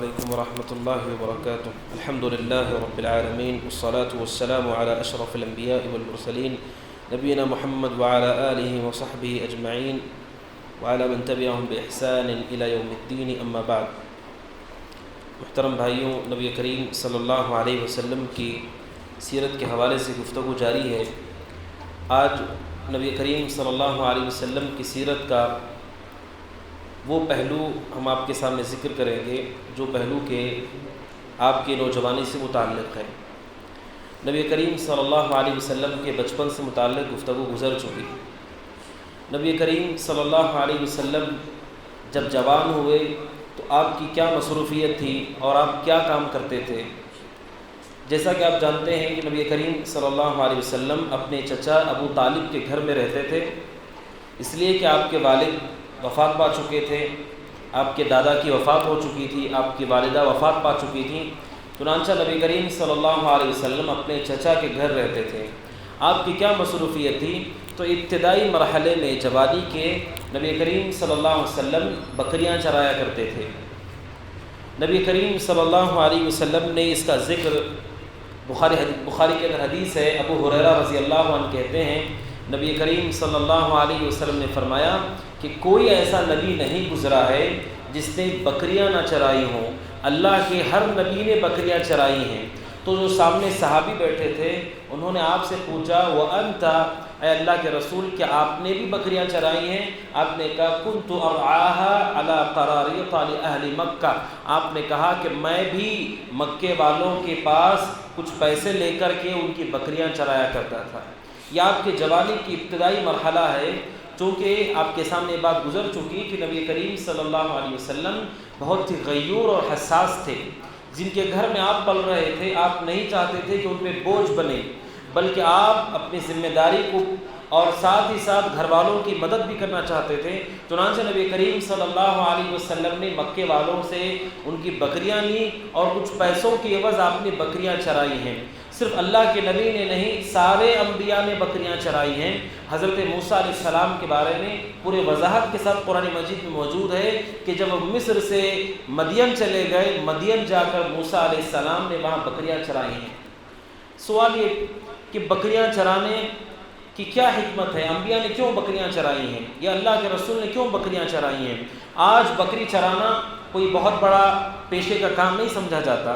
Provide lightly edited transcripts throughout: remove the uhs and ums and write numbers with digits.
علیکم ورحمۃ اللہ وبرکاتہ۔ الحمد للہ رب العالمین والصلاة والسلام علی اشرف الانبیاء والمرسلین نبینا محمد وعلی آلہ وصحبہ اجمعین وعلی من تبعہم بإحسان الی یوم الدین، اما بعد۔ محترم بھائیوں، نبی کریم صلی اللہ علیہ وسلم کی سیرت کے حوالے سے گفتگو جاری ہے۔ آج نبی کریم صلی اللہ علیہ وسلم کی سیرت کا وہ پہلو ہم آپ کے سامنے ذکر کریں گے جو پہلو کہ آپ کی نوجوانی سے متعلق ہے۔ نبی کریم صلی اللہ علیہ وسلم کے بچپن سے متعلق گفتگو گزر چکی۔ نبی کریم صلی اللہ علیہ وسلم جب جوان ہوئے تو آپ کی کیا مصروفیت تھی اور آپ کیا کام کرتے تھے؟ جیسا کہ آپ جانتے ہیں کہ نبی کریم صلی اللہ علیہ وسلم اپنے چچا ابو طالب کے گھر میں رہتے تھے، اس لیے کہ آپ کے والد وفات پا چکے تھے، آپ کے دادا کی وفات ہو چکی تھی، آپ کی والدہ وفات پا چکی تھیں، چنانچہ نبی کریم صلی اللہ علیہ وسلم اپنے چچا کے گھر رہتے تھے۔ آپ کی کیا مصروفیت تھی؟ تو ابتدائی مرحلے میں جوانی کے نبی کریم صلی اللہ علیہ وسلم بکریاں چرایا کرتے تھے۔ نبی کریم صلی اللہ علیہ وسلم نے اس کا ذکر بخاری کے اندر حدیث ہے، ابو ہریرہ رضی اللہ عنہ کہتے ہیں نبی کریم صلی اللہ علیہ وسلم نے فرمایا کہ کوئی ایسا نبی نہیں گزرا ہے جس نے بکریاں نہ چرائی ہوں، اللہ کے ہر نبی نے بکریاں چرائی ہیں۔ تو جو سامنے صحابی بیٹھے تھے انہوں نے آپ سے پوچھا وَأَنْتَ، اے اللہ کے رسول کیا آپ نے بھی بکریاں چرائی ہیں؟ آپ نے کہا كُنْتُ أَرْعَاهَا عَلَى قَرَارِيطَ لِأَهْلِ مَكَّةَ، آپ نے کہا کہ میں بھی مکے والوں کے پاس کچھ پیسے لے کر کے ان کی بکریاں چرایا کرتا تھا۔ یہ آپ کے جوانی کی ابتدائی مرحلہ ہے، چونکہ آپ کے سامنے یہ بات گزر چکی کہ نبی کریم صلی اللہ علیہ وسلم بہت ہی غیور اور حساس تھے۔ جن کے گھر میں آپ پل رہے تھے آپ نہیں چاہتے تھے کہ ان پہ بوجھ بنے، بلکہ آپ اپنی ذمہ داری کو اور ساتھ ہی ساتھ گھر والوں کی مدد بھی کرنا چاہتے تھے۔ چنانچہ نبی کریم صلی اللہ علیہ وسلم نے مکے والوں سے ان کی بکریاں لی اور کچھ پیسوں کی عوض آپ نے بکریاں چرائی ہیں۔ صرف اللہ کے نبی نے نہیں، سارے انبیاء نے بکریاں چرائی ہیں۔ حضرت موسیٰ علیہ السلام کے بارے میں پورے وضاحت کے ساتھ قرآن مجید میں موجود ہے کہ جب وہ مصر سے مدین چلے گئے، مدین جا کر موسیٰ علیہ السلام نے وہاں بکریاں چرائی ہیں۔ سوال یہ کہ بکریاں چرانے کی کیا حکمت ہے؟ انبیاء نے کیوں بکریاں چرائی ہیں؟ یا اللہ کے رسول نے کیوں بکریاں چرائی ہیں؟ آج بکری چرانا کوئی بہت بڑا پیشے کا کام نہیں سمجھا جاتا۔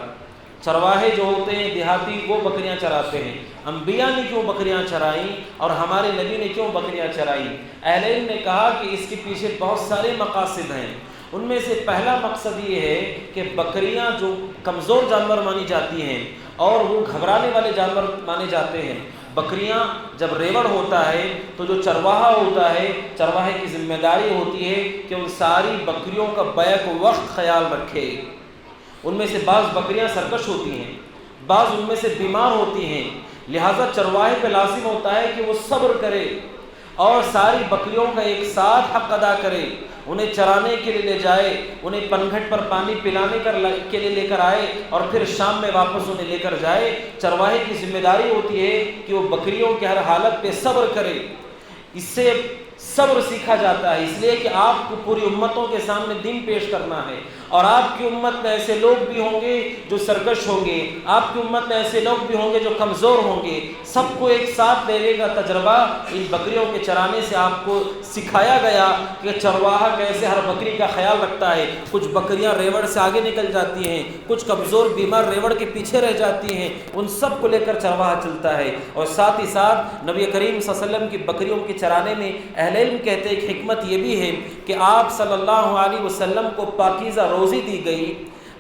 چرواہے جو ہوتے ہیں دیہاتی وہ بکریاں چراتے ہیں۔ انبیاء نے کیوں بکریاں چرائیں اور ہمارے نبی نے کیوں بکریاں چرائیں؟ اہل علم نے کہا کہ اس کے پیچھے بہت سارے مقاصد ہیں۔ ان میں سے پہلا مقصد یہ ہے کہ بکریاں جو کمزور جانور مانی جاتی ہیں اور وہ گھبرانے والے جانور مانے جاتے ہیں، بکریاں جب ریوڑ ہوتا ہے تو جو چرواہا ہوتا ہے، چرواہے کی ذمہ داری ہوتی ہے کہ ان ساری بکریوں کا بیک وقت خیال رکھے۔ ان میں سے بعض بکریاں سرکش ہوتی ہیں، بعض ان میں سے بیمار ہوتی ہیں، لہٰذا چرواہے پہ لازم ہوتا ہے کہ وہ صبر کرے اور ساری بکریوں کا ایک ساتھ حق ادا کرے، انہیں چرانے کے لیے لے جائے، انہیں پنگھٹ پر پانی پلانے کے لیے لے کر آئے اور پھر شام میں واپس انہیں لے کر جائے۔ چرواہے کی ذمہ داری ہوتی ہے کہ وہ بکریوں کی ہر حالت پہ صبر کرے۔ اس سے صبر سیکھا جاتا ہے، اس لیے کہ آپ کو پوری امتوں کے سامنے دین پیش کرنا ہے، اور آپ کی امت میں ایسے لوگ بھی ہوں گے جو سرکش ہوں گے، آپ کی امت میں ایسے لوگ بھی ہوں گے جو کمزور ہوں گے۔ سب کو ایک ساتھ لینے کا تجربہ ان بکریوں کے چرانے سے آپ کو سکھایا گیا کہ چرواہا کیسے ہر بکری کا خیال رکھتا ہے۔ کچھ بکریاں ریوڑ سے آگے نکل جاتی ہیں، کچھ کمزور بیمار ریوڑ کے پیچھے رہ جاتی ہیں، ان سب کو لے کر چرواہا چلتا ہے۔ اور ساتھ ہی ساتھ نبی کریم صلی اللہ علیہ وسلم کی بکریوں کے چرانے میں اہل علم کہتے ہیں ایک حکمت یہ بھی ہے کہ آپ صلی اللہ علیہ وسلم کو پاکیزہ روزی دی گئی۔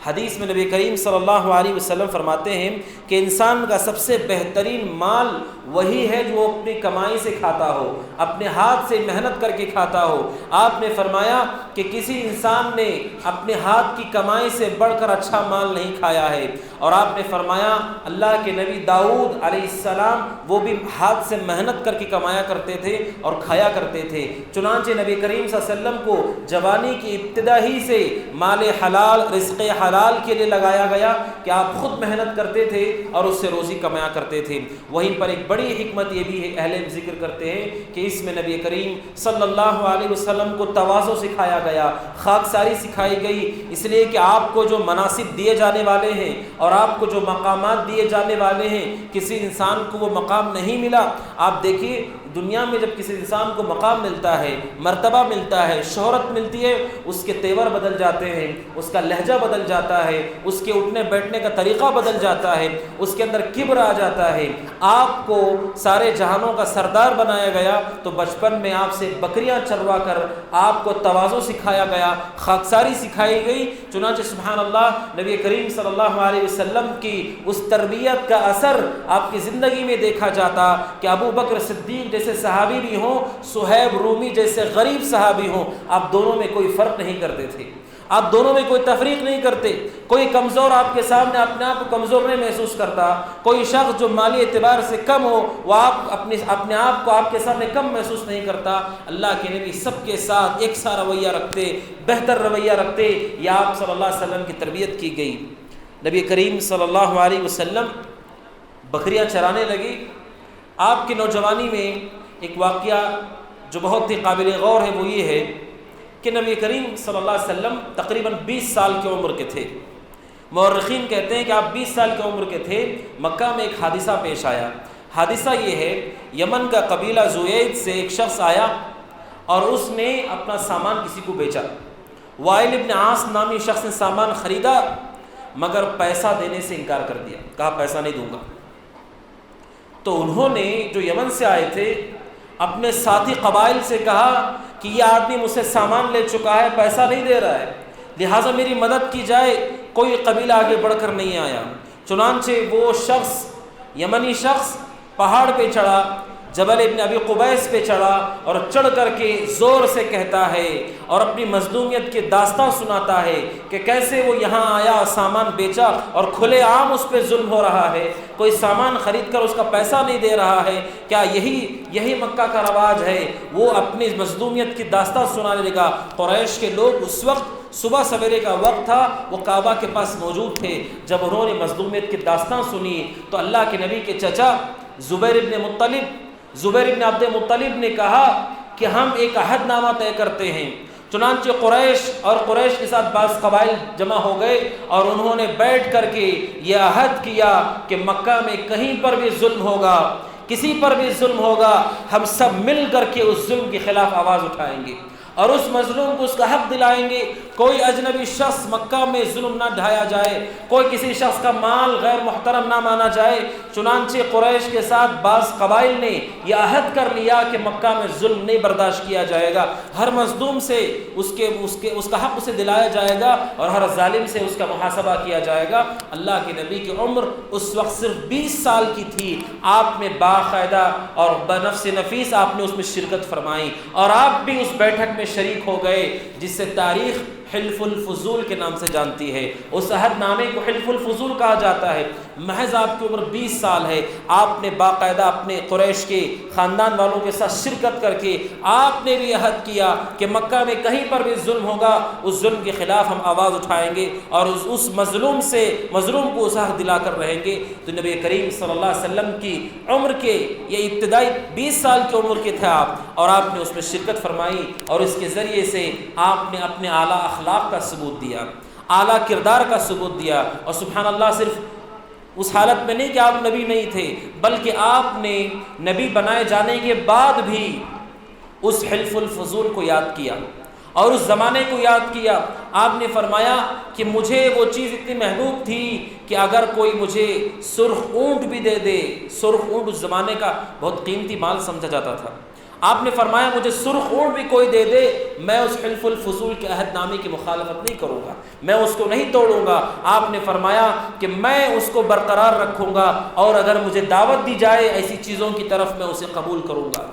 حدیث میں نبی کریم صلی اللہ علیہ وسلم فرماتے ہیں کہ انسان کا سب سے بہترین مال وہی ہے جو اپنی کمائی سے کھاتا ہو، اپنے ہاتھ سے محنت کر کے کھاتا ہو۔ آپ نے فرمایا کہ کسی انسان نے اپنے ہاتھ کی کمائی سے بڑھ کر اچھا مال نہیں کھایا ہے۔ اور آپ نے فرمایا اللہ کے نبی داؤد علیہ السلام وہ بھی ہاتھ سے محنت کر کے کمایا کرتے تھے اور کھایا کرتے تھے۔ چنانچہ نبی کریم صلی اللہ علیہ وسلم کو جوانی کی ابتدا ہی سے مال حلال، رزق حلال کے لیے لگایا گیا کہ آپ خود محنت کرتے تھے اور اس سے روزی کمایا کرتے تھے۔ وہیں پر ایک بڑی حکمت یہ بھی اہل علم ذکر کرتے ہیں کہ اس میں نبی کریم صلی اللہ علیہ وسلم کو تواضع سکھایا گیا، خاکساری سکھائی گئی، اس لیے کہ آپ کو جو مناصب دیے جانے والے ہیں اور آپ کو جو مقامات دیے جانے والے ہیں، کسی انسان کو وہ مقام نہیں ملا۔ آپ دیکھیے دنیا میں جب کسی انسان کو مقام ملتا ہے، مرتبہ ملتا ہے، شہرت ملتی ہے، اس کے تیور بدل جاتے ہیں، اس کا لہجہ بدل جاتا ہے، اس کے اٹھنے بیٹھنے کا طریقہ بدل جاتا ہے، اس کے اندر کبر آ جاتا ہے۔ آپ کو سارے جہانوں کا سردار بنایا گیا تو بچپن میں آپ سے بکریاں چروا کر آپ کو تواضع سکھایا گیا، خاکساری سکھائی گئی۔ چنانچہ سبحان اللہ، نبی کریم صلی اللہ علیہ وسلم کی اس تربیت کا اثر آپ کی زندگی میں دیکھا جاتا کہ ابو بکر صدیق جیسے صحابی بھی ہوں، صہیب رومی جیسے غریب صحابی ہوں، آپ دونوں میں کوئی فرق نہیں کرتے تھے، آپ دونوں میں کوئی تفریق نہیں کرتے۔ کوئی کمزور آپ کے سامنے اپنے آپ کو کمزور نہیں محسوس کرتا، کوئی شخص جو مالی اعتبار سے کم ہو وہ آپ اپنے آپ کو آپ کے سامنے کم محسوس نہیں کرتا۔ اللہ کے نبی سب کے ساتھ ایک سا رویہ رکھتے، بہتر رویہ رکھتے، یہ آپ صلی اللہ علیہ وسلم کی تربیت کی گئی۔ نبی کریم صلی اللہ علیہ وسلم بکریاں چرانے لگے۔ آپ کی نوجوانی میں ایک واقعہ جو بہت ہی قابل غور ہے وہ یہ ہے کہ نبی کریم صلی اللہ علیہ وسلم تقریباً 20 سال کی عمر کے تھے۔ مورخین کہتے ہیں کہ آپ 20 سال کی عمر کے تھے، مکہ میں ایک حادثہ پیش آیا۔ حادثہ یہ ہے، یمن کا قبیلہ زوید سے ایک شخص آیا اور اس نے اپنا سامان کسی کو بیچا۔ وائل ابن عاص نامی شخص نے سامان خریدا مگر پیسہ دینے سے انکار کر دیا، کہا پیسہ نہیں دوں گا۔ تو انہوں نے جو یمن سے آئے تھے اپنے ساتھی قبائل سے کہا کہ یہ آدمی مجھ سے سامان لے چکا ہے، پیسہ نہیں دے رہا ہے، لہٰذا میری مدد کی جائے۔ کوئی قبیلہ آگے بڑھ کر نہیں آیا۔ چنانچہ وہ شخص، یمنی شخص پہاڑ پہ چڑھا، جبل ابن ابی قبیس پہ چڑھا اور چڑھ کر کے زور سے کہتا ہے اور اپنی مظلومیت کی داستان سناتا ہے کہ کیسے وہ یہاں آیا، سامان بیچا اور کھلے عام اس پہ ظلم ہو رہا ہے، کوئی سامان خرید کر اس کا پیسہ نہیں دے رہا ہے۔ کیا یہی مکہ کا رواج ہے؟ وہ اپنی مظلومیت کی داستان سنانے لگا۔ قریش کے لوگ اس وقت صبح سویرے کا وقت تھا، وہ کعبہ کے پاس موجود تھے۔ جب انہوں نے مظلومیت کی داستان سنی تو اللہ کے نبی کے چچا زبیر ابن عبد مطلب نے کہا کہ ہم ایک عہد نامہ طے کرتے ہیں۔ چنانچہ قریش کے ساتھ بعض قبائل جمع ہو گئے اور انہوں نے بیٹھ کر کے یہ عہد کیا کہ مکہ میں کہیں پر بھی ظلم ہوگا، کسی پر بھی ظلم ہوگا، ہم سب مل کر کے اس ظلم کے خلاف آواز اٹھائیں گے اور اس مظلوم کو اس کا حق دلائیں گے۔ کوئی اجنبی شخص مکہ میں ظلم نہ ڈھایا جائے، کوئی کسی شخص کا مال غیر محترم نہ مانا جائے۔ چنانچہ قریش کے ساتھ بعض قبائل نے یہ عہد کر لیا کہ مکہ میں ظلم نہیں برداشت کیا جائے گا، ہر مظلوم سے اس کا حق اسے دلایا جائے گا اور ہر ظالم سے اس کا محاسبہ کیا جائے گا۔ اللہ کے نبی کی عمر اس وقت صرف 20 سال کی تھی، آپ نے باقاعدہ اور بنفس نفیس آپ نے اس میں شرکت فرمائی اور آپ بھی اس بیٹھک میں شریک ہو گئے جس سے تاریخ حلف الفضول کے نام سے جانتی ہے۔ اس عہد نامے کو حلف الفضول کہا جاتا ہے۔ محض آپ کی عمر 20 سال ہے، آپ نے باقاعدہ اپنے قریش کے خاندان والوں کے ساتھ شرکت کر کے آپ نے بھی عہد کیا کہ مکہ میں کہیں پر بھی ظلم ہوگا اس ظلم کے خلاف ہم آواز اٹھائیں گے اور اس مظلوم کو اس حق دلا کر رہیں گے۔ تو نبی کریم صلی اللہ علیہ وسلم کی عمر کے یہ ابتدائی 20 سال کی عمر کے تھے آپ، اور آپ نے اس میں شرکت فرمائی اور اس کے ذریعے سے آپ نے اپنے اعلیٰ اخلاق کا ثبوت دیا، اعلیٰ کردار کا ثبوت دیا۔ اور سبحان اللہ، صرف اس حالت میں نہیں کہ آپ نبی نہیں تھے، بلکہ آپ نے نبی بنائے جانے کے بعد بھی اس حلف الفضول کو یاد کیا اور اس زمانے کو یاد کیا۔ آپ نے فرمایا کہ مجھے وہ چیز اتنی محبوب تھی کہ اگر کوئی مجھے سرخ اونٹ بھی دے دے، سرخ اونٹ اس زمانے کا بہت قیمتی مال سمجھا جاتا تھا، آپ نے فرمایا مجھے سرخ اونٹ بھی کوئی دے دے، میں اس حلف الفضول کے عہد نامے کی مخالفت نہیں کروں گا، میں اس کو نہیں توڑوں گا۔ آپ نے فرمایا کہ میں اس کو برقرار رکھوں گا اور اگر مجھے دعوت دی جائے ایسی چیزوں کی طرف میں اسے قبول کروں گا۔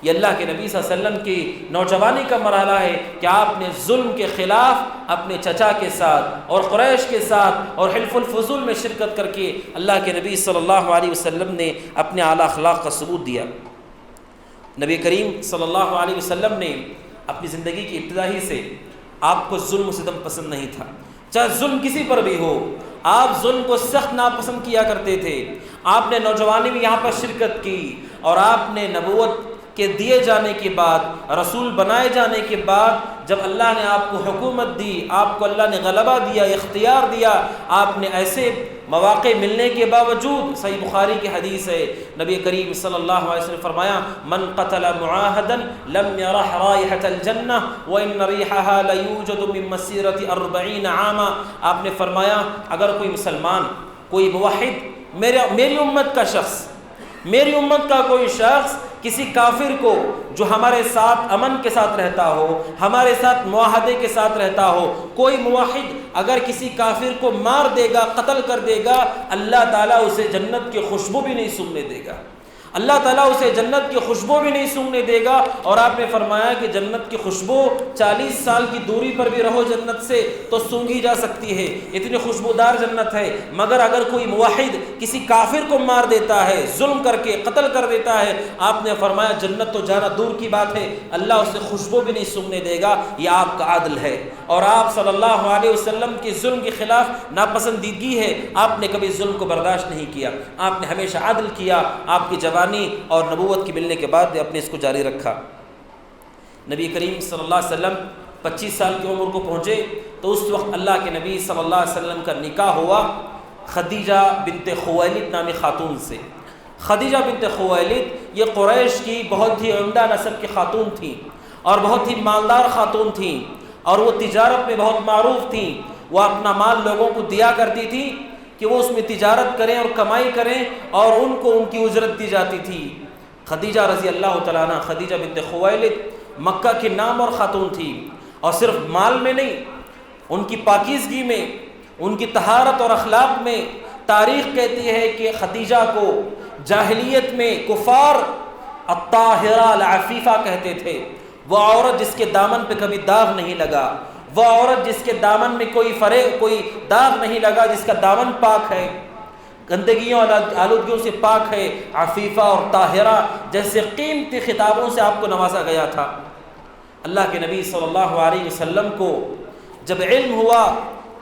یہ اللہ کے نبی صلی اللہ علیہ وسلم کی نوجوانی کا مرحلہ ہے کہ آپ نے ظلم کے خلاف اپنے چچا کے ساتھ اور قریش کے ساتھ اور حلف الفضول میں شرکت کر کے اللہ کے نبی صلی اللہ علیہ وسلم نے اپنے اعلیٰ اخلاق کا ثبوت دیا۔ نبی کریم صلی اللہ علیہ وسلم نے اپنی زندگی کی ابتدا ہی سے آپ کو ظلم و ستم پسند نہیں تھا، چاہے ظلم کسی پر بھی ہو، آپ ظلم کو سخت ناپسند کیا کرتے تھے۔ آپ نے نوجوانی میں یہاں پر شرکت کی، اور آپ نے نبوت کے دیے جانے کے بعد، رسول بنائے جانے کے بعد، جب اللہ نے آپ کو حکومت دی، آپ کو اللہ نے غلبہ دیا، اختیار دیا، آپ نے ایسے مواقع ملنے کے باوجود، صحیح بخاری کی حدیث ہے، نبی کریم صلی اللہ علیہ وسلم نے فرمایا من قتل معاہدا لم یرح رائحۃ الجنہ وان ریحھا لیوجد من مسیرۃ 40 عاما۔ آپ نے فرمایا اگر کوئی مسلمان، کوئی موحد، میری امت کا شخص، میری امت کا کوئی شخص کسی کافر کو جو ہمارے ساتھ امن کے ساتھ رہتا ہو، ہمارے ساتھ معاہدے کے ساتھ رہتا ہو، کوئی موحد اگر کسی کافر کو مار دے گا، قتل کر دے گا، اللہ تعالیٰ اسے جنت کی خوشبو بھی نہیں سونگنے دے گا، اللہ تعالیٰ اسے جنت کی خوشبو بھی نہیں سونگنے دے گا۔ اور آپ نے فرمایا کہ جنت کی خوشبو 40 سال کی دوری پر بھی رہو جنت سے تو سونگھی جا سکتی ہے، اتنی خوشبودار جنت ہے۔ مگر اگر کوئی موحد کسی کافر کو مار دیتا ہے، ظلم کر کے قتل کر دیتا ہے، آپ نے فرمایا جنت تو جانا دور کی بات ہے، اللہ اسے خوشبو بھی نہیں سونگنے دے گا۔ یہ آپ کا عدل ہے، اور آپ صلی اللہ علیہ وسلم کے ظلم کے خلاف ناپسندیدگی ہے، آپ نے کبھی ظلم کو برداشت نہیں کیا، آپ نے ہمیشہ عدل کیا۔ آپ کی جوانی اور نبوت کے ملنے کے بعد اپنے اس کو جاری رکھا۔ نبی کریم صلی اللہ علیہ وسلم 25 سال کی عمر کو پہنچے تو اس وقت اللہ کے نبی صلی اللہ علیہ وسلم کا نکاح ہوا خدیجہ بنت خویلد نامی خاتون سے۔ خدیجہ بنت خویلد یہ قریش کی بہت ہی عمدہ نسل کی خاتون تھیں، اور بہت ہی مالدار خاتون تھیں، اور وہ تجارت میں بہت معروف تھیں۔ وہ اپنا مال لوگوں کو دیا کرتی تھی کہ وہ اس میں تجارت کریں اور کمائی کریں، اور ان کو ان کی اجرت دی جاتی تھی۔ خدیجہ رضی اللہ تعالیٰ عنہ، خدیجہ بنت خویلد مکہ کی نام اور خاتون تھی، اور صرف مال میں نہیں، ان کی پاکیزگی میں، ان کی طہارت اور اخلاق میں تاریخ کہتی ہے کہ خدیجہ کو جاہلیت میں کفار الطاہرہ العفیفہ کہتے تھے۔ وہ عورت جس کے دامن پہ کبھی داغ نہیں لگا، وہ عورت جس کے دامن میں کوئی داغ نہیں لگا، جس کا دامن پاک ہے، گندگیوں اور آلودگیوں سے پاک ہے، عفیفہ اور طاہرہ جیسے قیمتی خطابوں سے آپ کو نوازا گیا تھا۔ اللہ کے نبی صلی اللہ علیہ وسلم کو جب علم ہوا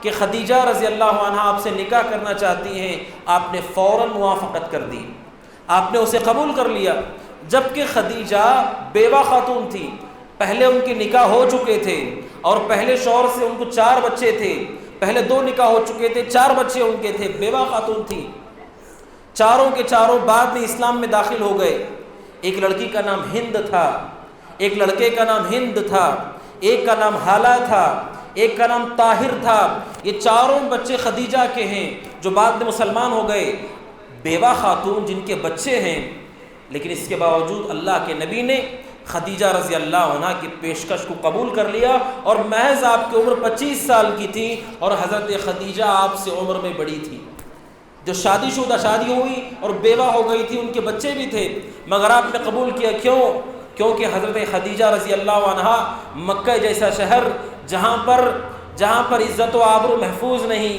کہ خدیجہ رضی اللہ عنہ آپ سے نکاح کرنا چاہتی ہیں، آپ نے فوراً موافقت کر دی، آپ نے اسے قبول کر لیا۔ جبکہ خدیجہ بیوہ خاتون تھی، پہلے ان کے نکاح ہو چکے تھے، اور پہلے شوہر سے ان کو 4 بچے تھے، پہلے 2 نکاح ہو چکے تھے، 4 بچے ان کے تھے، بیوہ خاتون تھی۔ چاروں کے چاروں بعد میں اسلام میں داخل ہو گئے۔ ایک لڑکی کا نام ہند تھا، ایک لڑکے کا نام ہند تھا، ایک کا نام حالہ تھا، ایک کا نام طاہر تھا۔ یہ چاروں بچے خدیجہ کے ہیں جو بعد میں مسلمان ہو گئے۔ بیوہ خاتون جن کے بچے ہیں، لیکن اس کے باوجود اللہ کے نبی نے خدیجہ رضی اللہ عنہ کی پیشکش کو قبول کر لیا، اور محض آپ کی عمر 25 سال کی تھی، اور حضرت خدیجہ آپ سے عمر میں بڑی تھی۔ جو شادی شدہ شادی ہوئی اور بیوہ ہو گئی تھی، ان کے بچے بھی تھے، مگر آپ نے قبول کیا۔ کیونکہ حضرت خدیجہ رضی اللہ عنہ مکہ جیسا شہر جہاں پر عزت و آبرو محفوظ نہیں،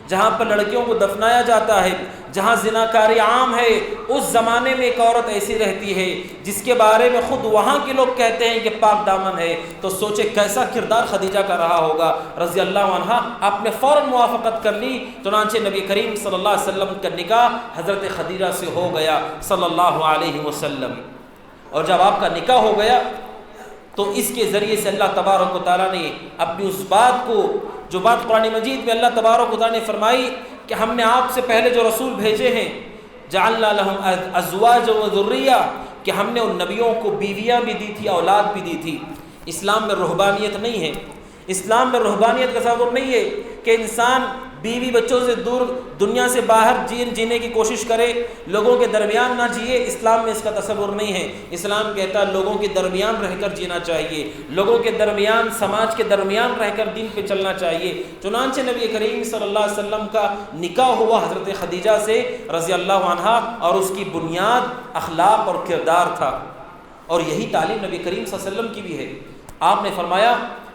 جہاں پر لڑکیوں کو دفنایا جاتا ہے، جہاں زناکاری عام ہے، اس زمانے میں ایک عورت ایسی رہتی ہے جس کے بارے میں خود وہاں کے لوگ کہتے ہیں کہ پاک دامن ہے، تو سوچے کیسا کردار خدیجہ کا رہا ہوگا رضی اللہ عنہ۔ آپ نے فوراً موافقت کر لی، چنانچہ نبی کریم صلی اللہ علیہ وسلم کا نکاح حضرت خدیجہ سے ہو گیا صلی اللہ علیہ وسلم۔ اور جب آپ کا نکاح ہو گیا تو اس کے ذریعے سے اللہ تبارک و تعالیٰ نے اپنی اس بات کو، جو بات قرآن مجید میں اللہ تبارک و تعالیٰ نے فرمائی کہ ہم نے آپ سے پہلے جو رسول بھیجے ہیں، جعلنا لهم ازواج و ذریہ، کہ ہم نے ان نبیوں کو بیویاں بھی دی تھی، اولاد بھی دی تھی۔ اسلام میں رہبانیت نہیں ہے، اسلام میں رہبانیت کا تصور نہیں ہے کہ انسان بیوی بچوں سے دور دنیا سے باہر جینے کی کوشش کرے، لوگوں کے درمیان نہ جیے۔ اسلام میں اس کا تصور نہیں ہے۔ اسلام کہتا ہے لوگوں کے درمیان رہ کر جینا چاہیے، لوگوں کے درمیان، سماج کے درمیان رہ کر دین پہ چلنا چاہیے۔ چنانچہ نبی کریم صلی اللہ علیہ وسلم کا نکاح ہوا حضرت خدیجہ سے رضی اللہ عنہا، اور اس کی بنیاد اخلاق اور کردار تھا، اور یہی تعلیم نبی کریم صلی اللہ علیہ وسلم کی بھی ہے۔ آپ نے فرمایا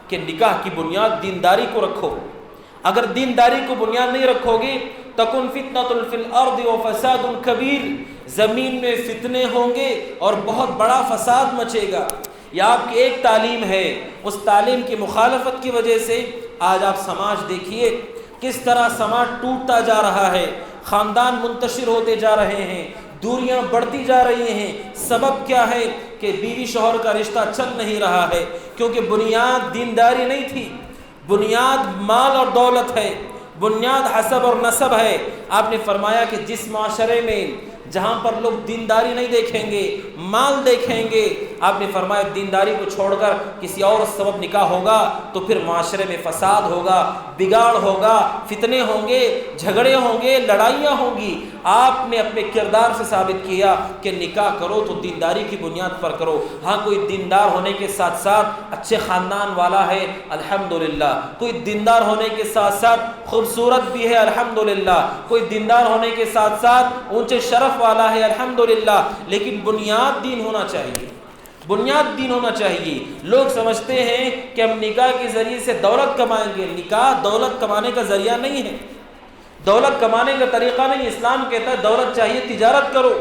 کہ نکاح کی بنیاد دینداری کو رکھو، اگر دینداری کو بنیاد نہیں رکھو گے تکن فتنۃ فی الارض وفساد کبیر، زمین میں فتنے ہوں گے اور بہت بڑا فساد مچے گا۔ یہ آپ کی ایک تعلیم ہے، اس تعلیم کی مخالفت کی وجہ سے آج آپ سماج دیکھیے کس طرح سماج ٹوٹتا جا رہا ہے، خاندان منتشر ہوتے جا رہے ہیں، دوریاں بڑھتی جا رہی ہیں۔ سبب کیا ہے کہ بیوی شوہر کا رشتہ چل نہیں رہا ہے، کیونکہ بنیاد دینداری نہیں تھی، بنیاد مال اور دولت ہے، بنیاد حسب اور نسب ہے۔ آپ نے فرمایا کہ جس معاشرے میں جہاں پر لوگ دینداری نہیں دیکھیں گے، مال دیکھیں گے، آپ نے فرمایا دینداری کو چھوڑ کر کسی اور سبب نکاح ہوگا تو پھر معاشرے میں فساد ہوگا، بگاڑ ہوگا، فتنے ہوں گے، جھگڑے ہوں گے، لڑائیاں ہوں گی۔ آپ نے اپنے کردار سے ثابت کیا کہ نکاح کرو تو دینداری کی بنیاد پر کرو۔ ہاں کوئی دیندار ہونے کے ساتھ ساتھ اچھے خاندان والا ہے الحمدللہ، کوئی دیندار ہونے کے ساتھ ساتھ خوبصورت بھی ہے الحمدللہ، کوئی دیندار ہونے کے ساتھ ساتھ اونچے شرف والا ہے الحمدللہ، لیکن بنیاد دین ہونا چاہیے، بنیاد دین ہونا چاہیے۔ لوگ سمجھتے ہیں کہ ہم نکاح کے ذریعے سے دولت کمائیں گے، نکاح دولت کمانے کا ذریعہ نہیں ہے، دولت کمانے کا طریقہ نہیں۔ اسلام کہتا ہے دولت چاہیے تجارت کرو۔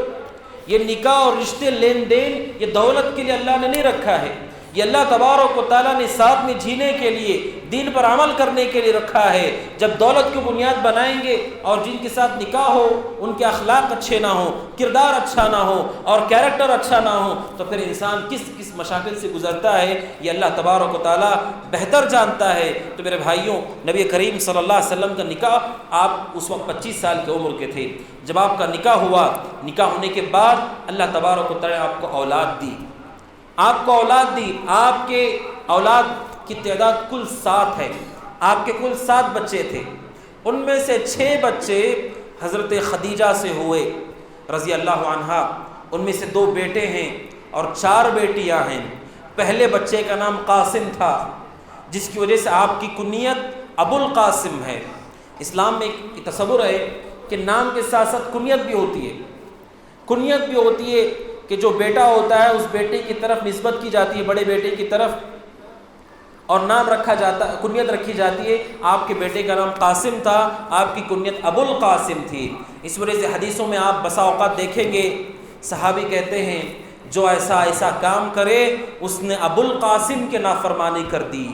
یہ نکاح اور رشتے لین دین یہ دولت کے لیے اللہ نے نہیں رکھا ہے، یہ اللہ تبارک و تعالیٰ نے ساتھ میں جینے کے لیے، دین پر عمل کرنے کے لیے رکھا ہے۔ جب دولت کو بنیاد بنائیں گے اور جن کے ساتھ نکاح ہو ان کے اخلاق اچھے نہ ہوں، کردار اچھا نہ ہو اور کیریکٹر اچھا نہ ہو تو پھر انسان کس کس مشاکل سے گزرتا ہے یہ اللہ تبارک و تعالیٰ بہتر جانتا ہے۔ تو میرے بھائیوں، نبی کریم صلی اللہ علیہ وسلم کا نکاح، آپ اس وقت 25 سال کی عمر کے تھے جب آپ کا نکاح ہوا۔ نکاح ہونے کے بعد اللہ تبارک و تعالیٰ نے آپ کو اولاد دی، آپ کو اولاد دی۔ آپ کے اولاد کی تعداد کل 7 ہے، آپ کے کل 7 بچے تھے، ان میں سے 6 بچے حضرت خدیجہ سے ہوئے رضی اللہ عنہا، ان میں سے 2 بیٹے ہیں اور 4 بیٹیاں ہیں۔ پہلے بچے کا نام قاسم تھا، جس کی وجہ سے آپ کی کنیت ابو القاسم ہے۔ اسلام میں ایک تصور ہے کہ نام کے ساتھ ساتھ کنیت بھی ہوتی ہے، کنیت بھی ہوتی ہے کہ جو بیٹا ہوتا ہے اس بیٹے کی طرف نسبت کی جاتی ہے، بڑے بیٹے کی طرف، اور نام رکھا جاتا، کنیت رکھی جاتی ہے۔ آپ کے بیٹے کا نام قاسم تھا، آپ کی کنیت ابو القاسم تھی۔ اس وجہ سے حدیثوں میں آپ بسا اوقات دیکھیں گے صحابی کہتے ہیں جو ایسا کام کرے اس نے ابو القاسم کے نافرمانی کر دی۔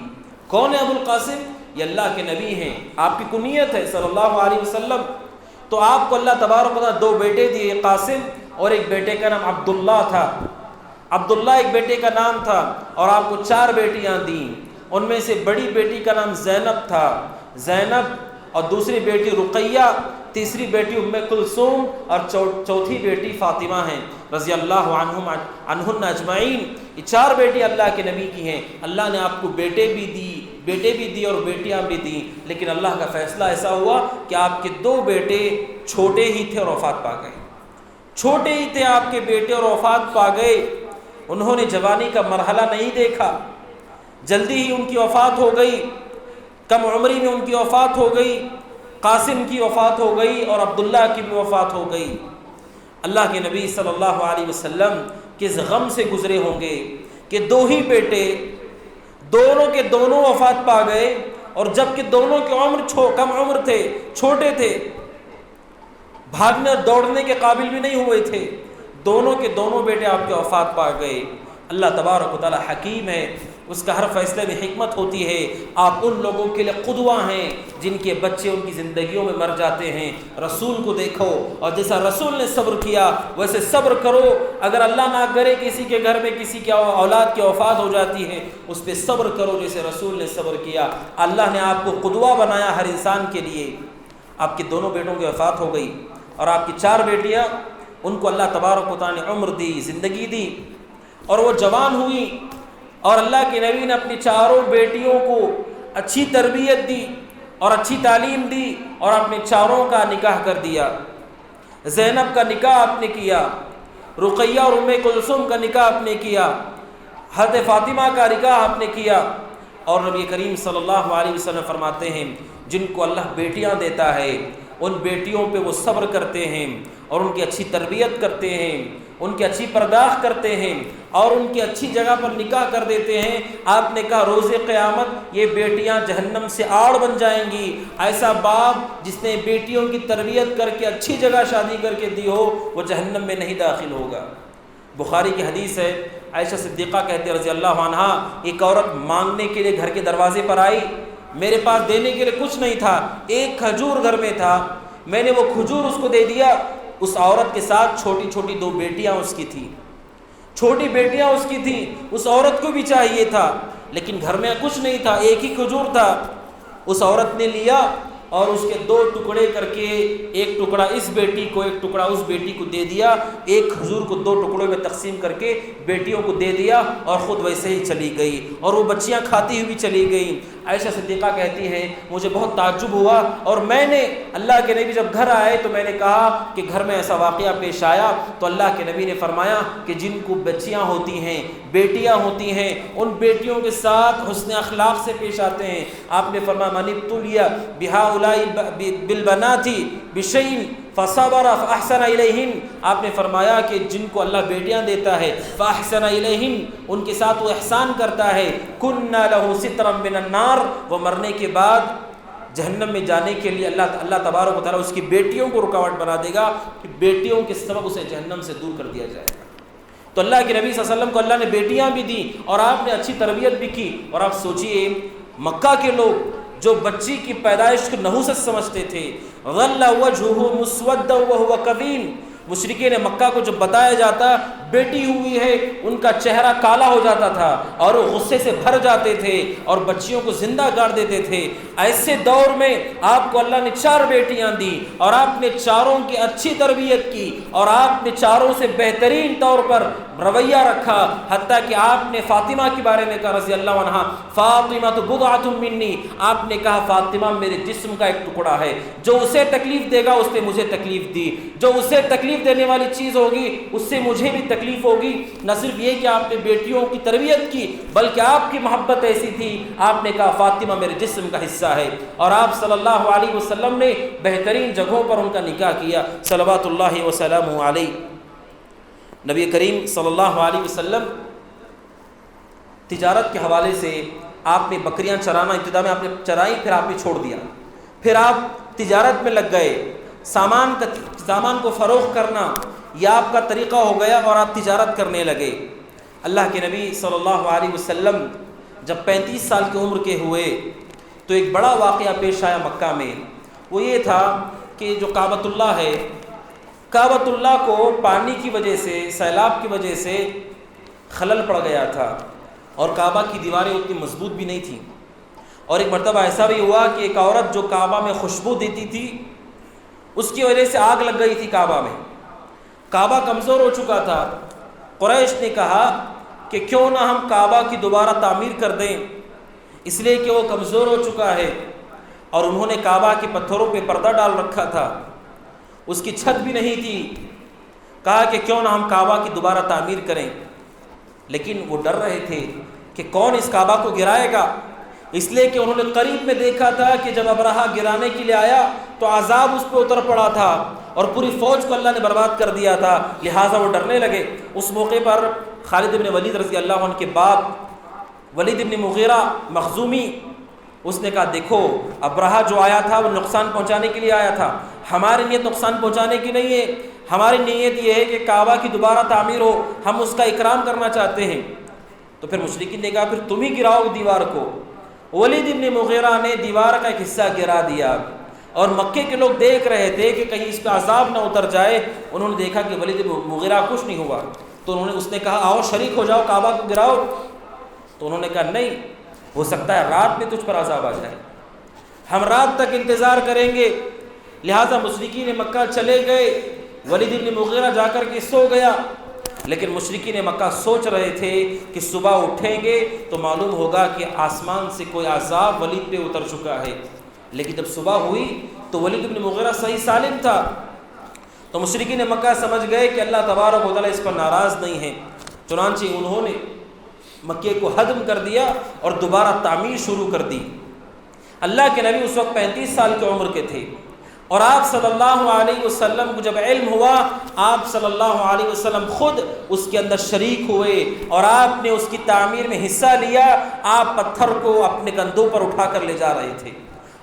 کون ہے ابو القاسم؟ یہ اللہ کے نبی ہیں، آپ کی کنیت ہے صلی اللہ علیہ وسلم۔ تو آپ کو اللہ تبارک و تعالیٰ 2 بیٹے دیے، قاسم اور ایک بیٹے کا نام عبداللہ تھا، عبداللہ ایک بیٹے کا نام تھا، اور آپ کو 4 بیٹیاں دیں۔ ان میں سے بڑی بیٹی کا نام زینب تھا، زینب، اور دوسری بیٹی رقیہ، تیسری بیٹی ام کلثوم اور چوتھی بیٹی فاطمہ ہیں رضی اللہ عنہن اجمعین۔ یہ 4 بیٹی اللہ کے نبی کی ہیں۔ اللہ نے آپ کو بیٹے بھی دی اور بیٹیاں بھی دیں، لیکن اللہ کا فیصلہ ایسا ہوا کہ آپ کے 2 بیٹے چھوٹے ہی تھے اور وفات پا گئے، چھوٹے ہی تھے آپ کے بیٹے اور وفات پا گئے۔ انہوں نے جوانی کا مرحلہ نہیں دیکھا، جلدی ہی ان کی وفات ہو گئی، کم عمری میں ان کی وفات ہو گئی، قاسم کی وفات ہو گئی اور عبداللہ کی بھی وفات ہو گئی۔ اللہ کے نبی صلی اللہ علیہ وسلم کس غم سے گزرے ہوں گے کہ 2 ہی بیٹے، دونوں کے دونوں وفات پا گئے، اور جب کہ دونوں کی عمر کم عمر تھے، چھوٹے تھے، بھاگنے دوڑنے کے قابل بھی نہیں ہوئے تھے، دونوں کے دونوں بیٹے آپ کے وفات پا گئے۔ اللہ تبارک و تعالی حکیم ہے، اس کا ہر فیصلے میں حکمت ہوتی ہے۔ آپ ان لوگوں کے لیے قدوہ ہیں جن کے بچے ان کی زندگیوں میں مر جاتے ہیں۔ رسول کو دیکھو، اور جیسا رسول نے صبر کیا ویسے صبر کرو۔ اگر اللہ نہ کرے کسی کے گھر میں کسی کی اولاد کی وفات ہو جاتی ہے، اس پہ صبر کرو جیسے رسول نے صبر کیا۔ اللہ نے آپ کو قدوہ بنایا ہر انسان کے لیے۔ آپ کے دونوں بیٹوں کی وفات ہو گئی، اور آپ کی 4 بیٹیاں، ان کو اللہ تبارک و تعالی نے عمر دی، زندگی دی، اور وہ جوان ہوئی، اور اللہ کے نبی نے اپنی 4 بیٹیوں کو اچھی تربیت دی اور اچھی تعلیم دی، اور اپنے 4 کا نکاح کر دیا۔ زینب کا نکاح آپ نے کیا، رقیہ اور ام کلثوم کا نکاح آپ نے کیا، حضرت فاطمہ کا نکاح آپ نے کیا۔ اور نبی کریم صلی اللہ علیہ وسلم فرماتے ہیں جن کو اللہ بیٹیاں دیتا ہے ان بیٹیوں پہ وہ صبر کرتے ہیں اور ان کی اچھی تربیت کرتے ہیں، ان کی اچھی پرداخت کرتے ہیں اور ان کی اچھی جگہ پر نکاح کر دیتے ہیں۔ آپ نے کہا روز قیامت یہ بیٹیاں جہنم سے آڑ بن جائیں گی۔ ایسا باپ جس نے بیٹیوں کی تربیت کر کے اچھی جگہ شادی کر کے دی ہو وہ جہنم میں نہیں داخل ہوگا۔ بخاری کی حدیث ہے، عائشہ صدیقہ کہتے رضی اللہ عنہا، ایک عورت مانگنے کے لیے گھر کے دروازے پر آئی میرے پاس دینے کے لیے کچھ نہیں تھا، ایک کھجور گھر میں تھا، میں نے وہ کھجور اس کو دے دیا۔ اس عورت کے ساتھ چھوٹی چھوٹی 2 بیٹیاں اس کی تھیں، چھوٹی بیٹیاں اس کی تھیں، اس عورت کو بھی چاہیے تھا، لیکن گھر میں کچھ نہیں تھا، ایک ہی کھجور تھا۔ اس عورت نے لیا اور اس کے 2 ٹکڑے کر کے، ایک ٹکڑا اس بیٹی کو، ایک ٹکڑا اس بیٹی کو دے دیا، ایک کھجور کو 2 ٹکڑوں میں تقسیم کر کے بیٹیوں کو دے دیا اور خود ویسے ہی چلی گئی، اور وہ بچیاں کھاتی ہوئی چلی گئیں۔ عائشہ صدیقہ کہتی ہیں مجھے بہت تعجب ہوا، اور میں نے اللہ کے نبی جب گھر آئے تو میں نے کہا کہ گھر میں ایسا واقعہ پیش آیا، تو اللہ کے نبی نے فرمایا کہ جن کو بچیاں ہوتی ہیں، بیٹیاں ہوتی ہیں، ان بیٹیوں کے ساتھ حسن اخلاق سے پیش آتے ہیں۔ آپ نے فرمایا من ابتلی بہؤلاء بالبنات بشیء فصبر فاحسن الیہن، آپ نے فرمایا کہ جن کو اللہ بیٹیاں دیتا ہے فاحسن الیہن، ان کے ساتھ وہ احسان کرتا ہے، کننا لہ سترا من النار، وہ مرنے کے بعد جہنم میں جانے کے لیے اللہ تبارک و تعالیٰ اس کی بیٹیوں کو رکاوٹ بنا دے گا کہ بیٹیوں کے سبب اسے جہنم سے دور کر دیا جائے گا۔ تو اللہ کے نبی صلی اللہ علیہ وسلم کو اللہ نے بیٹیاں بھی دیں اور آپ نے اچھی تربیت بھی کی۔ اور آپ سوچئے مکہ کے لوگ جو بچی کی پیدائش کو نحوست سمجھتے تھے، غل وجہہ مسودا وہو کظیم، مشرکین مکہ کو جب بتایا جاتا بیٹی ہوئی ہے ان کا چہرہ کالا ہو جاتا تھا اور وہ غصے سے بھر جاتے تھے اور بچیوں کو زندہ گاڑ دیتے تھے۔ ایسے دور میں آپ کو اللہ نے 4 بیٹیاں دی اور آپ نے چاروں کی اچھی تربیت کی اور آپ نے چاروں سے بہترین طور پر رویہ رکھا، حتیٰ کہ آپ نے فاطمہ کے بارے میں کہا رضی اللہ عنہا فاطمہ بضعۃ منی، آپ نے کہا فاطمہ میرے جسم کا ایک ٹکڑا ہے، جو اسے تکلیف دے گا اس نے مجھے تکلیف دی، جو اسے تکلیف دینے والی چیز ہوگی اس سے مجھے بھی تکلیف ہوگی۔ نہ صرف یہ کہ آپ نے بیٹیوں کی تربیت کی بلکہ آپ کی محبت ایسی تھی، آپ نے کہا فاطمہ میرے جسم کا حصہ ہے، اور آپ صلی اللہ علیہ وسلم نے بہترین جگہوں پر ان کا نکاح کیا صلوات اللہ وسلامہ علیہ۔ نبی کریم صلی اللہ علیہ وسلم تجارت کے حوالے سے آپ نے بکریاں چرانا ابتدا میں آپ نے چرائی، پھر آپ نے چھوڑ دیا، پھر آپ تجارت میں لگ گئے، سامان کو فروخت کرنا یہ آپ کا طریقہ ہو گیا اور آپ تجارت کرنے لگے۔ اللہ کے نبی صلی اللہ علیہ وسلم جب 35 سال کی عمر کے ہوئے تو ایک بڑا واقعہ پیش آیا مکہ میں، وہ یہ تھا کہ جو کعبۃ اللہ ہے، کعبۃ اللہ کو پانی کی وجہ سے، سیلاب کی وجہ سے خلل پڑ گیا تھا اور کعبہ کی دیواریں اتنی مضبوط بھی نہیں تھیں، اور ایک مرتبہ ایسا بھی ہوا کہ ایک عورت جو کعبہ میں خوشبو دیتی تھی اس کی وجہ سے آگ لگ گئی تھی کعبہ میں، کعبہ کمزور ہو چکا تھا۔ قریش نے کہا کہ کیوں نہ ہم کعبہ کی دوبارہ تعمیر کر دیں، اس لیے کہ وہ کمزور ہو چکا ہے، اور انہوں نے کعبہ کے پتھروں پہ پردہ ڈال رکھا تھا، اس کی چھت بھی نہیں تھی، کہا کہ کیوں نہ ہم کعبہ کی دوبارہ تعمیر کریں، لیکن وہ ڈر رہے تھے کہ کون اس کعبہ کو گرائے گا، اس لیے کہ انہوں نے قریب میں دیکھا تھا کہ جب ابرہہ گرانے کے لیے آیا تو عذاب اس پہ اتر پڑا تھا اور پوری فوج کو اللہ نے برباد کر دیا تھا، لہٰذا وہ ڈرنے لگے۔ اس موقع پر خالد بن ولید رضی اللہ عنہ کے باپ ولید بن مغیرہ مخزومی، اس نے کہا دیکھو ابرہہ جو آیا تھا وہ نقصان پہنچانے کے لیے آیا تھا، ہماری نیت نقصان پہنچانے کی نہیں ہے، ہماری نیت یہ ہے کہ کعبہ کی دوبارہ تعمیر ہو، ہم اس کا اکرام کرنا چاہتے ہیں۔ تو پھر مشرکین نے کہا پھر تم ہی گراؤ دیوار کو۔ ولید بن مغیرہ نے دیوار کا ایک حصہ گرا دیا اور مکے کے لوگ دیکھ رہے تھے کہ کہیں اس پہ عذاب نہ اتر جائے، انہوں نے دیکھا کہ ولید بن مغیرہ کچھ نہیں ہوا، تو اس نے کہا آؤ شریک ہو جاؤ کعبہ کو گراؤ، تو انہوں نے کہا نہیں، ہو سکتا ہے رات میں تجھ پر عذاب آ جائے، ہم رات تک انتظار کریں گے۔ لہٰذا مشرکین مکہ چلے گئے، ولید بن مغیرہ جا کر کے سو گیا، لیکن مشرکین مکہ سوچ رہے تھے کہ صبح اٹھیں گے تو معلوم ہوگا کہ آسمان سے کوئی عذاب ولید پہ اتر چکا ہے، لیکن جب صبح ہوئی تو ولید بن مغیرہ صحیح سالم تھا، تو مشرکین مکہ سمجھ گئے کہ اللہ تبارک و تعالیٰ اس پر ناراض نہیں ہے، چنانچہ انہوں نے مکے کو ہدم کر دیا اور دوبارہ تعمیر شروع کر دی۔ اللہ کے نبی اس وقت 35 سال کی عمر کے تھے، اور آپ صلی اللہ علیہ وسلم کو جب علم ہوا، آپ صلی اللہ علیہ وسلم خود اس کے اندر شریک ہوئے اور آپ نے اس کی تعمیر میں حصہ لیا۔ آپ پتھر کو اپنے کندھوں پر اٹھا کر لے جا رہے تھے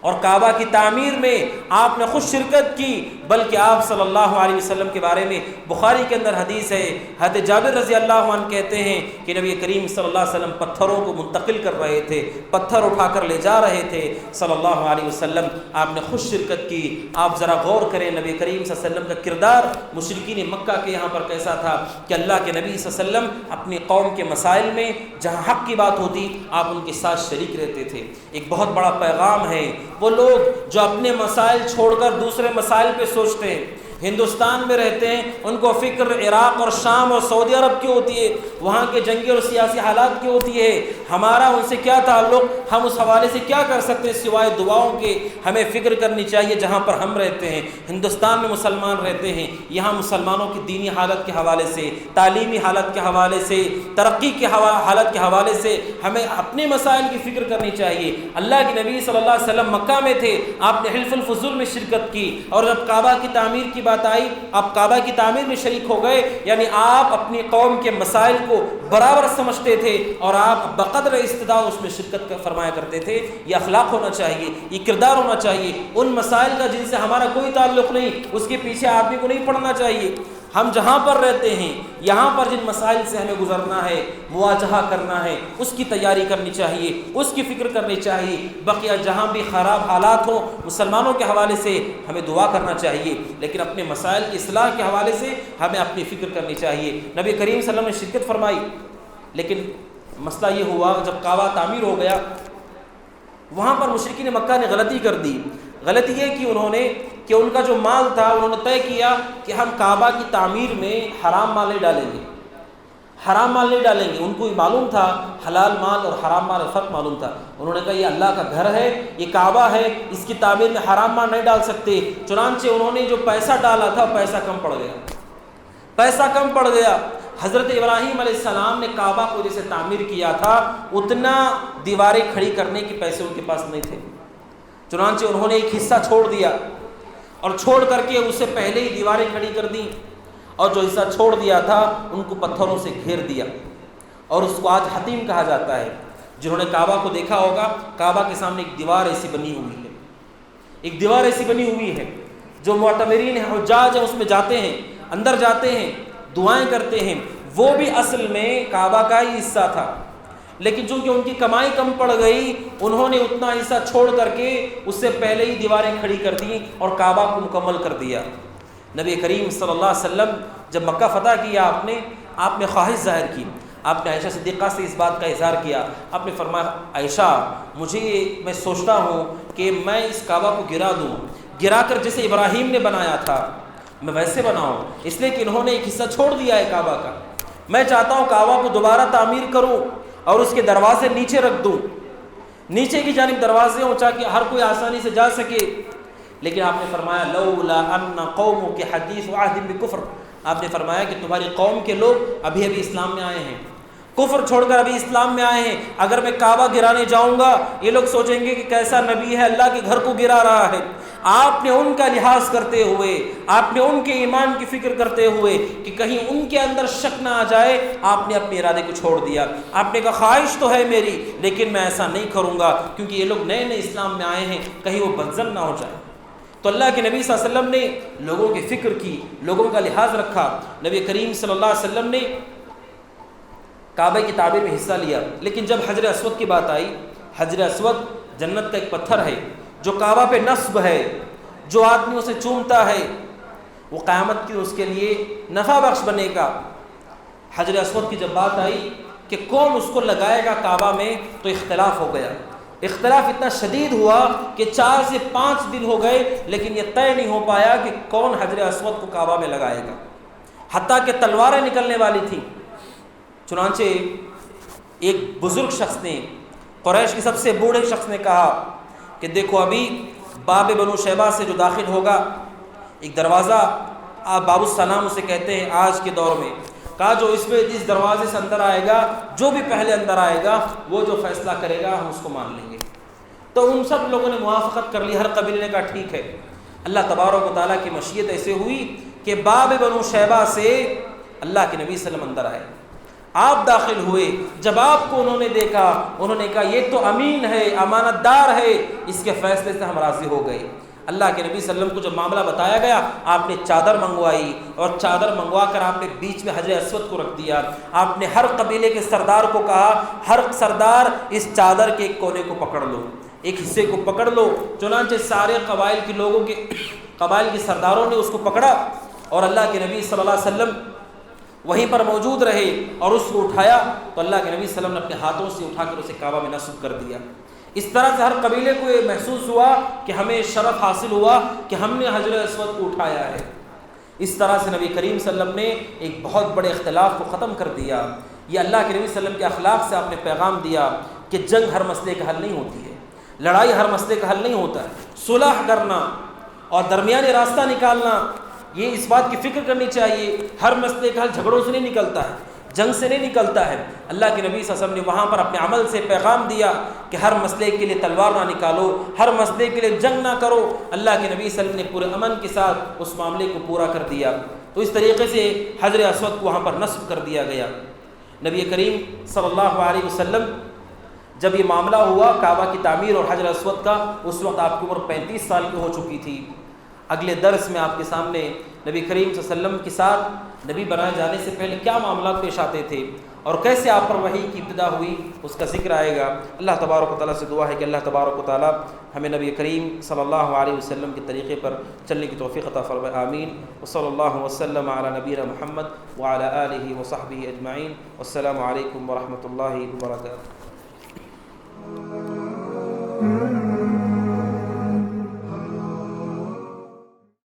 اور کعبہ کی تعمیر میں آپ نے خود شرکت کی، بلکہ آپ صلی اللہ علیہ وسلم کے بارے میں بخاری کے اندر حدیث ہے، حضرت جابر رضی اللہ عنہ کہتے ہیں کہ نبی کریم صلی اللہ علیہ وسلم پتھروں کو منتقل کر رہے تھے، پتھر اٹھا کر لے جا رہے تھے صلی اللہ علیہ وسلم، آپ نے خود شرکت کی۔ آپ ذرا غور کریں نبی کریم صلی اللہ علیہ وسلم کا کردار مشرکین مکہ کے یہاں پر کیسا تھا کہ اللہ کے نبی صلی اللہ علیہ وسلم اپنی قوم کے مسائل میں جہاں حق کی بات ہوتی آپ ان کے ساتھ شریک رہتے تھے۔ ایک بہت بڑا پیغام ہے، وہ لوگ جو اپنے مسائل چھوڑ کر دوسرے مسائل پہ سوچتے ہیں، ہندوستان میں رہتے ہیں، ان کو فکر عراق اور شام اور سعودی عرب کی ہوتی ہے، وہاں کے جنگی اور سیاسی حالات کی ہوتی ہے۔ ہمارا ان سے کیا تعلق، ہم اس حوالے سے کیا کر سکتے ہیں سوائے دعاؤں کے؟ ہمیں فکر کرنی چاہیے جہاں پر ہم رہتے ہیں، ہندوستان میں مسلمان رہتے ہیں، یہاں مسلمانوں کی دینی حالت کے حوالے سے، تعلیمی حالت کے حوالے سے، ترقی کے حالت کے حوالے سے ہمیں اپنے مسائل کی فکر کرنی چاہیے۔ اللہ کے نبی صلی اللہ علیہ وسلم مکہ میں تھے، آپ نے حلف الفضول میں شرکت کی، اور جب کعبہ کی تعمیر کی بات آئی آپ کعبہ کی تعمیر میں شریک ہو گئے، یعنی آپ اپنی قوم کے مسائل کو برابر سمجھتے تھے اور آپ بقدر استطاع اس میں شرکت فرمایا کرتے تھے۔ یہ اخلاق ہونا چاہیے، یہ کردار ہونا چاہیے۔ ان مسائل کا جن سے ہمارا کوئی تعلق نہیں، اس کے پیچھے آدمی کو نہیں پڑنا چاہیے۔ ہم جہاں پر رہتے ہیں، یہاں پر جن مسائل سے ہمیں گزرنا ہے، مواجہہ کرنا ہے، اس کی تیاری کرنی چاہیے، اس کی فکر کرنی چاہیے۔ بقیہ جہاں بھی خراب حالات ہوں مسلمانوں کے حوالے سے ہمیں دعا کرنا چاہیے، لیکن اپنے مسائل کی اصلاح کے حوالے سے ہمیں اپنی فکر کرنی چاہیے۔ نبی کریم صلی اللہ علیہ وسلم نے شرکت فرمائی، لیکن مسئلہ یہ ہوا جب کعبہ تعمیر ہو گیا، وہاں پر مشرکین مکہ نے غلطی کر دی۔ غلطی یہ کی انہوں نے کہ ان کا جو مال تھا انہوں نے طے کیا کہ ہم کعبہ کی تعمیر میں حرام مال نہیں ڈالیں گے، حرام مال نہیں ڈالیں گے۔ ان کو یہ معلوم تھا حلال مال اور حرام مال فرق معلوم تھا۔ انہوں نے کہا یہ اللہ کا گھر ہے، یہ کعبہ ہے، اس کی تعمیر میں حرام مال نہیں ڈال سکتے۔ چنانچہ انہوں نے جو پیسہ ڈالا تھا پیسہ کم پڑ گیا، پیسہ کم پڑ گیا۔ حضرت ابراہیم علیہ السلام نے کعبہ کو جیسے تعمیر کیا تھا اتنا دیواریں کھڑی کرنے کے پیسے ان کے پاس نہیں تھے، چنانچہ انہوں نے ایک حصہ چھوڑ دیا اور چھوڑ کر کے اسے پہلے ہی دیواریں کھڑی کر دیں، اور جو حصہ چھوڑ دیا تھا ان کو پتھروں سے گھیر دیا، اور اس کو آج حتیم کہا جاتا ہے۔ جنہوں نے کعبہ کو دیکھا ہوگا، کعبہ کے سامنے ایک دیوار ایسی بنی ہوئی ہے، ایک دیوار ایسی بنی ہوئی ہے، جو معتمرین ہیں، حجاج ہیں، اس میں جاتے ہیں، اندر جاتے ہیں، دعائیں کرتے ہیں، وہ بھی اصل میں کعبہ کا ہی حصہ تھا، لیکن چونکہ ان کی کمائی کم پڑ گئی انہوں نے اتنا حصہ چھوڑ کر کے اس سے پہلے ہی دیواریں کھڑی کر دیں اور کعبہ کو مکمل کر دیا۔ نبی کریم صلی اللہ علیہ وسلم جب مکہ فتح کیا آپ نے خواہش ظاہر کی، آپ نے عائشہ صدیقہ سے اس بات کا اظہار کیا۔ آپ نے فرمایا عائشہ میں سوچتا ہوں کہ میں اس کعبہ کو گرا دوں، گرا کر جیسے ابراہیم نے بنایا تھا میں ویسے بناؤں، اس لیے کہ انہوں نے ایک حصہ چھوڑ دیا ہے کعبہ کا۔ میں چاہتا ہوں کعبہ کو دوبارہ تعمیر کروں اور اس کے دروازے نیچے رکھ دوں، نیچے کی جانب دروازے ہوں تاکہ ہر کوئی آسانی سے جا سکے۔ لیکن آپ نے فرمایا لولا ان قومک حدیث عہد بکفر، آپ نے فرمایا کہ تمہاری قوم کے لوگ ابھی اسلام میں آئے ہیں، کفر چھوڑ کر ابھی اسلام میں آئے ہیں، اگر میں کعبہ گرانے جاؤں گا یہ لوگ سوچیں گے کہ کیسا نبی ہے اللہ کے گھر کو گرا رہا ہے۔ آپ نے ان کا لحاظ کرتے ہوئے، آپ نے ان کے ایمان کی فکر کرتے ہوئے کہ کہیں ان کے اندر شک نہ آ جائے، آپ نے اپنے ارادے کو چھوڑ دیا۔ آپ نے کہا خواہش تو ہے میری لیکن میں ایسا نہیں کروں گا کیونکہ یہ لوگ نئے نئے اسلام میں آئے ہیں، کہیں وہ بدظن نہ ہو جائے۔ تو اللہ کے نبی صلی اللہ علیہ وسلم نے لوگوں کی فکر کی، لوگوں کا لحاظ رکھا۔ نبی کریم صلی اللہ علیہ وسلم نے کعبہ کی تعمیر میں حصہ لیا، لیکن جب حجر اسود کی بات آئی، حجر اسود جنت کا ایک پتھر ہے جو کعبہ پہ نصب ہے، جو آدمی اسے چومتا ہے وہ قیامت کی اس کے لیے نفع بخش بنے گا۔ حجر اسود کی جب بات آئی کہ کون اس کو لگائے گا کعبہ میں تو اختلاف ہو گیا، اختلاف اتنا شدید ہوا کہ 4 سے 5 دن ہو گئے لیکن یہ طے نہیں ہو پایا کہ کون حجر اسود کو کعبہ میں لگائے گا، حتیٰ کہ تلواریں نکلنے والی تھیں۔ چنانچہ ایک بزرگ شخص نے، قریش کے سب سے بوڑھے شخص نے کہا کہ دیکھو ابھی باب بنو شیبہ سے جو داخل ہوگا ایک دروازہ، آپ باب السلام اسے کہتے ہیں آج کے دور میں، کہا جو اس دروازے سے اندر آئے گا، جو بھی پہلے اندر آئے گا وہ جو فیصلہ کرے گا ہم اس کو مان لیں گے۔ تو ان سب لوگوں نے موافقت کر لی، ہر قبیلے نے کہا ٹھیک ہے۔ اللہ تبارک و تعالیٰ کی مشیت ایسے ہوئی کہ باب بنو شیبہ سے اللہ کے نبی صلی اللہ علیہ وسلم اندر آئے۔ آپ داخل ہوئے، جب آپ کو انہوں نے دیکھا، انہوں نے کہا یہ تو امین ہے، امانت دار ہے، اس کے فیصلے سے ہم راضی ہو گئے۔ اللہ کے نبی صلی اللہ علیہ وسلم کو جب معاملہ بتایا گیا، آپ نے چادر منگوائی، اور چادر منگوا کر آپ نے بیچ میں حجر اسود کو رکھ دیا۔ آپ نے ہر قبیلے کے سردار کو کہا، ہر سردار اس چادر کے ایک کونے کو پکڑ لو، ایک حصے کو پکڑ لو۔ چنانچہ سارے قبائل کے لوگوں کے قبائل کے سرداروں نے اس کو پکڑا، اور اللہ کے نبی صلی اللہ علیہ وسلم وہیں پر موجود رہے اور اس کو اٹھایا، تو اللہ کے نبی صلی اللہ علیہ وسلم نے اپنے ہاتھوں سے اٹھا کر اسے کعبہ میں نصب کر دیا۔ اس طرح سے ہر قبیلے کو یہ محسوس ہوا کہ ہمیں شرف حاصل ہوا کہ ہم نے حجر اسود کو اٹھایا ہے۔ اس طرح سے نبی کریم صلی اللہ علیہ وسلم نے ایک بہت بڑے اختلاف کو ختم کر دیا۔ یہ اللہ کے نبی صلی اللہ علیہ وسلم کے اخلاق سے آپ نے پیغام دیا کہ جنگ ہر مسئلے کا حل نہیں ہوتی ہے، لڑائی ہر مسئلے کا حل نہیں ہوتا ہے۔ صلح کرنا اور درمیانی راستہ نکالنا، یہ اس بات کی فکر کرنی چاہیے، ہر مسئلے کا حل جھگڑوں سے نہیں نکلتا ہے، جنگ سے نہیں نکلتا ہے۔ اللہ کے نبی صلی اللہ علیہ وسلم نے وہاں پر اپنے عمل سے پیغام دیا کہ ہر مسئلے کے لیے تلوار نہ نکالو، ہر مسئلے کے لیے جنگ نہ کرو۔ اللہ کے نبی صلی اللہ علیہ وسلم نے پورے امن کے ساتھ اس معاملے کو پورا کر دیا۔ تو اس طریقے سے حجر اسود کو وہاں پر نصب کر دیا گیا۔ نبی کریم صلی اللہ علیہ وسلم جب یہ معاملہ ہوا کعبہ کی تعمیر اور حجر اسود کا، اس وقت آپ کی عمر 35 سال کی ہو چکی تھی۔ اگلے درس میں آپ کے سامنے نبی کریم صلی اللہ علیہ وسلم کے ساتھ نبی بنائے جانے سے پہلے کیا معاملات پیش آتے تھے اور کیسے آپ پر وحی کی ابتدا ہوئی، اس کا ذکر آئے گا۔ اللہ تبارک و تعالیٰ سے دعا ہے کہ اللہ تبارک و تعالیٰ ہمیں نبی کریم صلی اللہ علیہ وسلم کے طریقے پر چلنے کی توفیق عطا فرمائے، آمین۔ وصلی اللہ وسلم علی نبینا محمد وعلی آلہ وصحبہ اجمعین۔ والسلام علیکم ورحمۃ اللہ وبرکاتہ۔